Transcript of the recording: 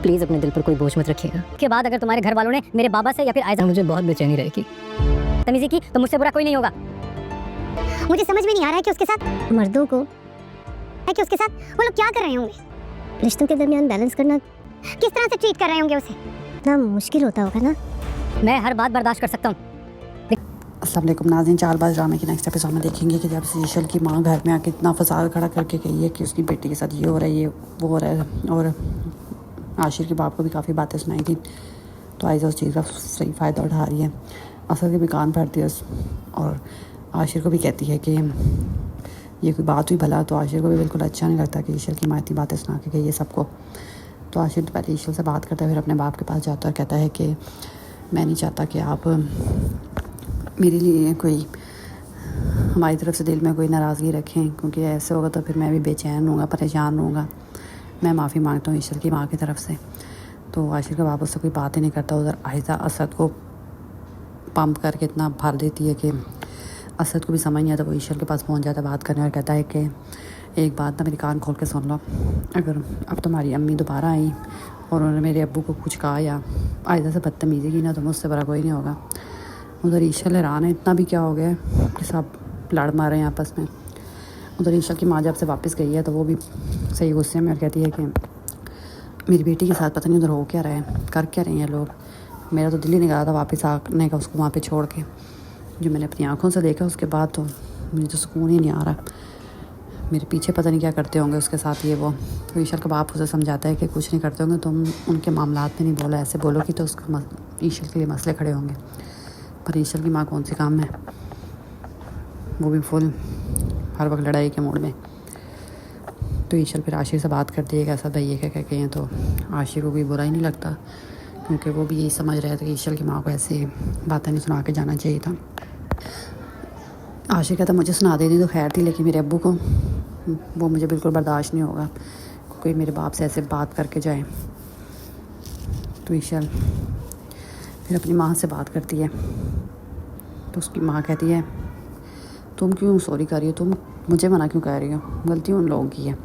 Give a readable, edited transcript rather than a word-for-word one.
Please अपने दिल पर कोई बोझ मत रखिएगा। के बाद अगर तुम्हारे घर वालों ने मेरे बाबा से या फिर आयजा मुझे बहुत बेचैनी रहेगी। तमीज़ी की तो मुझसे बुरा कोई नहीं होगा। मुझे समझ में नहीं आ रहा है कि उसके साथ मर्दों को है कि उसके साथ वो लोग क्या कर रहे होंगे। रिश्तों के दरमियान बैलेंस करना किस तरह से ट्रीट कर रहे होंगे उसे, इतना मुश्किल होता होगा ना। मैं हर बात बर्दाश्त कर सकता हूँ। अस्सलाम वालेकुम नाज़रीन, चालबाज़ ड्रामे की नेक्स्ट एपिसोड में देखेंगे कि जब शीशल की माँ घर में आके इतना फसाद खड़ा करके गई है कि उसकी बेटी के साथ ये हो रहा है, ये वो हो रहा है, और आशिर के बाप को भी काफ़ी बातें सुनाई थी। तो आयजा उस चीज़ का सही फ़ायदा उठा रही है। असद के भी कान भरती है और आशिर को भी कहती है कि ये कोई बात हुई भला। तो आशिर को भी बिल्कुल अच्छा नहीं लगता कि ईशल की माँ इतनी बातें सुना के गई है सबको। तो आशिर पहले ईशल से बात करता है, फिर अपने बाप के पास जाता है और कहता है कि मैं नहीं चाहता कि आप मेरे लिए कोई हमारी तरफ से दिल में कोई नाराज़गी रखें, क्योंकि ऐसे होगा तो फिर मैं भी बेचैन रहूँगा, परेशान रहूँगा। मैं माफ़ी मांगता हूँ ईशल की माँ की तरफ से। तो आशिर का बाप उससे कोई बात ही नहीं करता। उधर आयजा असद को पंप करके इतना भर देती है कि असद को भी समझ नहीं आता। वो ईशल के पास पहुँच जाता है बात करने और कहता है कि एक बात ना मेरी कान खोल के सुन लो, अगर अब तुम्हारी अम्मी दोबारा आई और उन्होंने मेरे अब्बू को कुछ कहा या आयजा से बदतमीज़ी की ना, तो मुझसे बड़ा कोई नहीं होगा। उधर ईशल हैरान है, इतना भी क्या हो गया कि सब लड़ मार रहे हैं आपस में। उधर ईशल की माँ जब से वापस गई है तो वो भी सही गुस्से में और कहती है कि मेरी बेटी के साथ पता नहीं उधर हो क्या रहे हैं, कर क्या रहे हैं लोग। मेरा तो दिल ही नहीं कर रहा था वापस आने का उसको वहाँ पे छोड़ के। जो मैंने अपनी आंखों से देखा उसके बाद तो मुझे तो सुकून ही नहीं आ रहा। मेरे पीछे पता नहीं क्या करते होंगे उसके साथ ये वो। तो ईशल का बाप उसे समझाता है कि कुछ नहीं करते होंगे, तुम उनके मामलात में नहीं बोला, ऐसे बोलोगी तो उसका ईशल के लिए मसले खड़े होंगे। पर ईशल की माँ कौन सी काम है, वो भी फुल हर वक्त लड़ाई के मोड़ में। तो ईशल फिर आशिर से बात करती है कि ऐसा भाई ये क्या कह के हैं। तो आशिर को भी बुरा ही नहीं लगता, क्योंकि वो भी यही समझ रहे थे कि ईशल की माँ को ऐसे बातें नहीं सुना के जाना चाहिए था। आशिर कहता मुझे सुना देनी तो खैर थी, लेकिन मेरे अब्बू को वो मुझे बिल्कुल बर्दाश्त नहीं होगा कोई मेरे बाप से ऐसे बात करके जाए। तो ईशल फिर अपनी माँ से बात करती है। तो उसकी माँ कहती है तुम क्यों सॉरी कर रही हो, तुम मुझे मना क्यों कह रही हो, गलती उन लोगों की है।